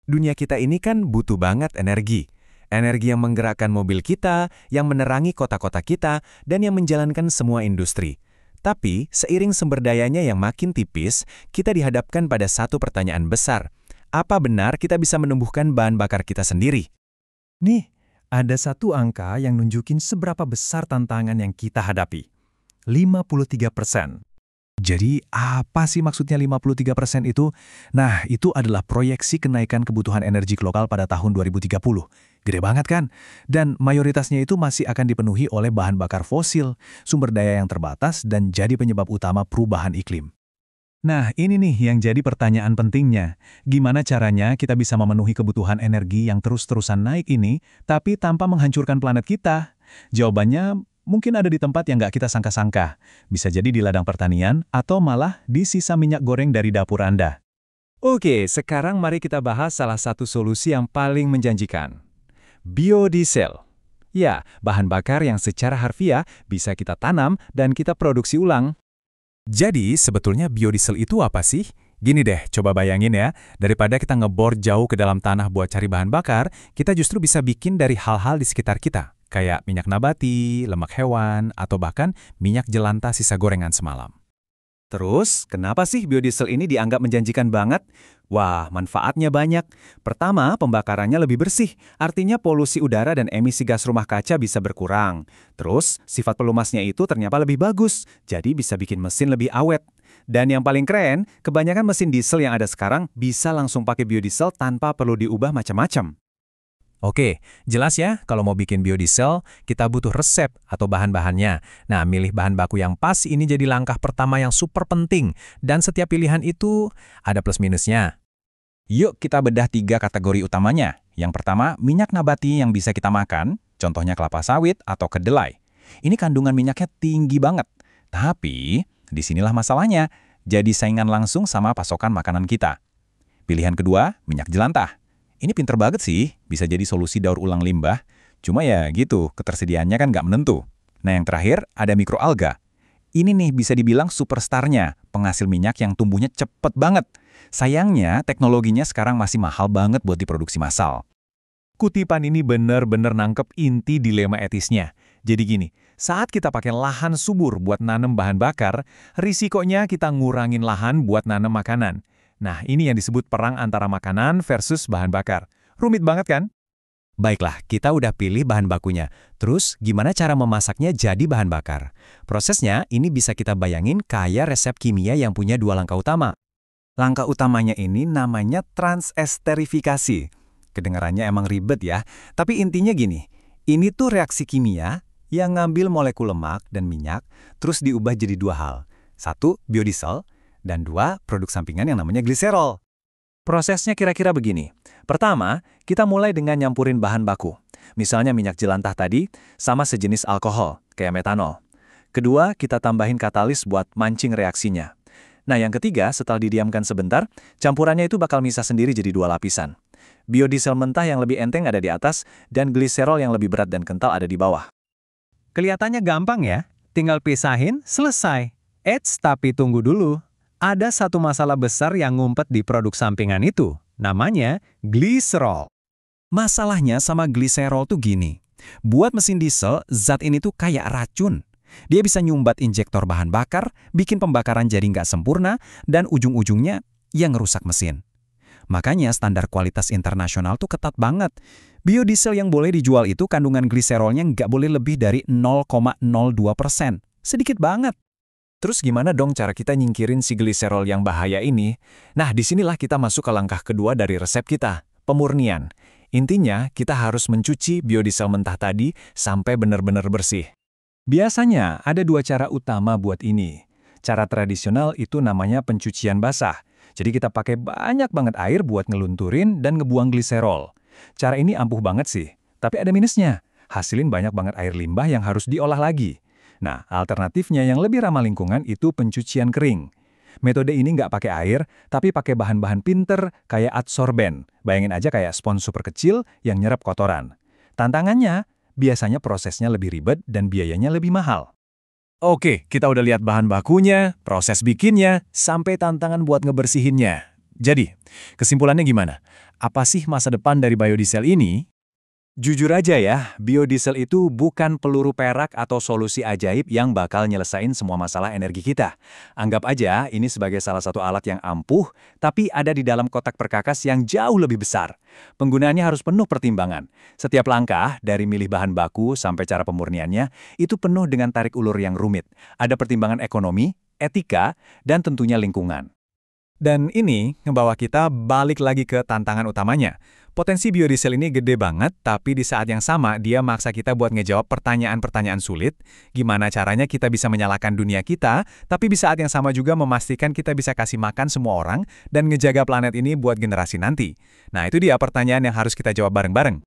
Dunia kita ini kan butuh banget energi. Energi yang menggerakkan mobil kita, yang menerangi kota-kota kita, dan yang menjalankan semua industri. Tapi, seiring sumber dayanya yang makin tipis, kita dihadapkan pada satu pertanyaan besar. Apa benar kita bisa menumbuhkan bahan bakar kita sendiri? Nih, ada satu angka yang nunjukin seberapa besar tantangan yang kita hadapi. 53%. Jadi, apa sih maksudnya 53% itu? Nah, itu adalah proyeksi kenaikan kebutuhan energi lokal pada tahun 2030. Gede banget kan? Dan mayoritasnya itu masih akan dipenuhi oleh bahan bakar fosil, sumber daya yang terbatas, dan jadi penyebab utama perubahan iklim. Nah, ini nih yang jadi pertanyaan pentingnya. Gimana caranya kita bisa memenuhi kebutuhan energi yang terus-terusan naik ini, tapi tanpa menghancurkan planet kita? Jawabannya mungkin ada di tempat yang nggak kita sangka-sangka. Bisa jadi di ladang pertanian, atau malah di sisa minyak goreng dari dapur Anda. Oke, sekarang mari kita bahas salah satu solusi yang paling menjanjikan. Biodiesel. Ya, bahan bakar yang secara harfiah bisa kita tanam dan kita produksi ulang. Jadi, sebetulnya biodiesel itu apa sih? Gini deh, coba bayangin ya, daripada kita ngebor jauh ke dalam tanah buat cari bahan bakar, kita justru bisa bikin dari hal-hal di sekitar kita, kayak minyak nabati, lemak hewan, atau bahkan minyak jelantah sisa gorengan semalam. Terus, kenapa sih biodiesel ini dianggap menjanjikan banget? Wah, manfaatnya banyak. Pertama, pembakarannya lebih bersih, artinya polusi udara dan emisi gas rumah kaca bisa berkurang. Terus, sifat pelumasnya itu ternyata lebih bagus, jadi bisa bikin mesin lebih awet. Dan yang paling keren, kebanyakan mesin diesel yang ada sekarang bisa langsung pakai biodiesel tanpa perlu diubah macam-macam. Oke, jelas ya, kalau mau bikin biodiesel, kita butuh resep atau bahan-bahannya. Nah, milih bahan baku yang pas ini jadi langkah pertama yang super penting, dan setiap pilihan itu ada plus minusnya. Yuk kita bedah 3 kategori utamanya. Yang pertama, minyak nabati yang bisa kita makan, contohnya kelapa sawit atau kedelai. Ini kandungan minyaknya tinggi banget. Tapi, disinilah masalahnya, jadi saingan langsung sama pasokan makanan kita. Pilihan kedua, minyak jelantah. Ini pinter banget sih, bisa jadi solusi daur ulang limbah. Cuma ya gitu, ketersediaannya kan nggak menentu. Nah yang terakhir, ada mikroalga. Ini nih bisa dibilang superstarnya, penghasil minyak yang tumbuhnya cepet banget. Sayangnya, teknologinya sekarang masih mahal banget buat diproduksi massal. Kutipan ini bener-bener nangkep inti dilema etisnya. Jadi gini, saat kita pakai lahan subur buat nanam bahan bakar, risikonya kita ngurangin lahan buat nanam makanan. Nah, ini yang disebut perang antara makanan versus bahan bakar. Rumit banget kan? Baiklah, kita udah pilih bahan bakunya. Terus, gimana cara memasaknya jadi bahan bakar? Prosesnya, ini bisa kita bayangin kayak resep kimia yang punya 2 langkah utama. Langkah utamanya ini namanya transesterifikasi. Kedengarannya emang ribet ya, tapi intinya gini. Ini tuh reaksi kimia yang ngambil molekul lemak dan minyak, terus diubah jadi 2 hal. 1, biodiesel, dan 2, produk sampingan yang namanya gliserol. Prosesnya kira-kira begini. Pertama, kita mulai dengan nyampurin bahan baku. Misalnya minyak jelantah tadi, sama sejenis alkohol, kayak metanol. Kedua, kita tambahin katalis buat mancing reaksinya. Nah, yang ketiga, setelah didiamkan sebentar, campurannya itu bakal misah sendiri jadi 2 lapisan. Biodiesel mentah yang lebih enteng ada di atas, dan gliserol yang lebih berat dan kental ada di bawah. Kelihatannya gampang ya? Tinggal pisahin, selesai. Eits, tapi tunggu dulu. Ada satu masalah besar yang ngumpet di produk sampingan itu, namanya gliserol. Masalahnya sama gliserol tuh gini, buat mesin diesel, zat ini tuh kayak racun. Dia bisa nyumbat injektor bahan bakar, bikin pembakaran jadi nggak sempurna, dan ujung-ujungnya yang ngerusak mesin. Makanya standar kualitas internasional tuh ketat banget. Biodiesel yang boleh dijual itu kandungan gliserolnya nggak boleh lebih dari 0,02%. Sedikit banget. Terus gimana dong cara kita nyingkirin si gliserol yang bahaya ini? Nah, disinilah kita masuk ke langkah kedua dari resep kita, pemurnian. Intinya, kita harus mencuci biodiesel mentah tadi sampai benar-benar bersih. Biasanya ada 2 cara utama buat ini. Cara tradisional itu namanya pencucian basah. Jadi kita pakai banyak banget air buat ngelunturin dan ngebuang gliserol. Cara ini ampuh banget sih, tapi ada minusnya. Hasilin banyak banget air limbah yang harus diolah lagi. Nah, alternatifnya yang lebih ramah lingkungan itu pencucian kering. Metode ini nggak pakai air, tapi pakai bahan-bahan pinter kayak adsorben. Bayangin aja kayak spons super kecil yang nyerap kotoran. Tantangannya, biasanya prosesnya lebih ribet dan biayanya lebih mahal. Oke, kita udah lihat bahan bakunya, proses bikinnya, sampai tantangan buat ngebersihinnya. Jadi, kesimpulannya gimana? Apa sih masa depan dari biodiesel ini? Jujur aja ya, biodiesel itu bukan peluru perak atau solusi ajaib yang bakal nyelesain semua masalah energi kita. Anggap aja ini sebagai salah satu alat yang ampuh, tapi ada di dalam kotak perkakas yang jauh lebih besar. Penggunaannya harus penuh pertimbangan. Setiap langkah, dari milih bahan baku sampai cara pemurniannya, itu penuh dengan tarik ulur yang rumit. Ada pertimbangan ekonomi, etika, dan tentunya lingkungan. Dan ini ngebawa kita balik lagi ke tantangan utamanya. Potensi biodiesel ini gede banget, tapi di saat yang sama dia maksa kita buat ngejawab pertanyaan-pertanyaan sulit. Gimana caranya kita bisa menyalakan dunia kita, tapi di saat yang sama juga memastikan kita bisa kasih makan semua orang dan ngejaga planet ini buat generasi nanti. Nah, itu dia pertanyaan yang harus kita jawab bareng-bareng.